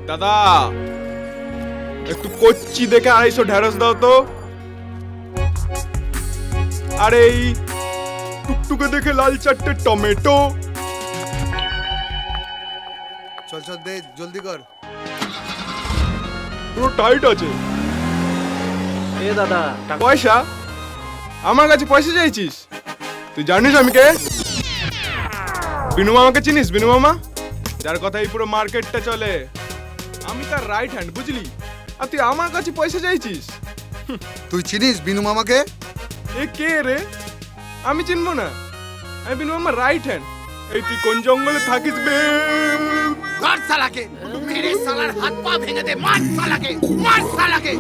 দাদা একটু কচ্চি দেখে 250 ঢেঁড়স দাও তো। আর এই টুকটুকে দেখে লাল 4টে টমেটো। চল চল দে, জলদি কর। পুরো টাইট আছে। এ দাদা পয়সা? আমার কাছে পয়সা চাইছিস? তুই জানিস আমি কে? বিনু মামাকে চিনিস? বিনু মামা, যার কথাই পুরো মার্কেটটা চলে। আমি তার রাইট হ্যান্ড, বুঝলি? আর তুই আমার কাছে পয়সা চাইছিস? তুই চিনিস বিনু মামাকে? এ কে রে? আমি চিনবো না? আমি বিনু মামার রাইট হ্যান্ড। এই তুই কোন জঙ্গলে থাকিস বে? ধর শালাকে, মেরে শালার হাত পা ভেঙে দে, মার শালাকে, মার শালাকে।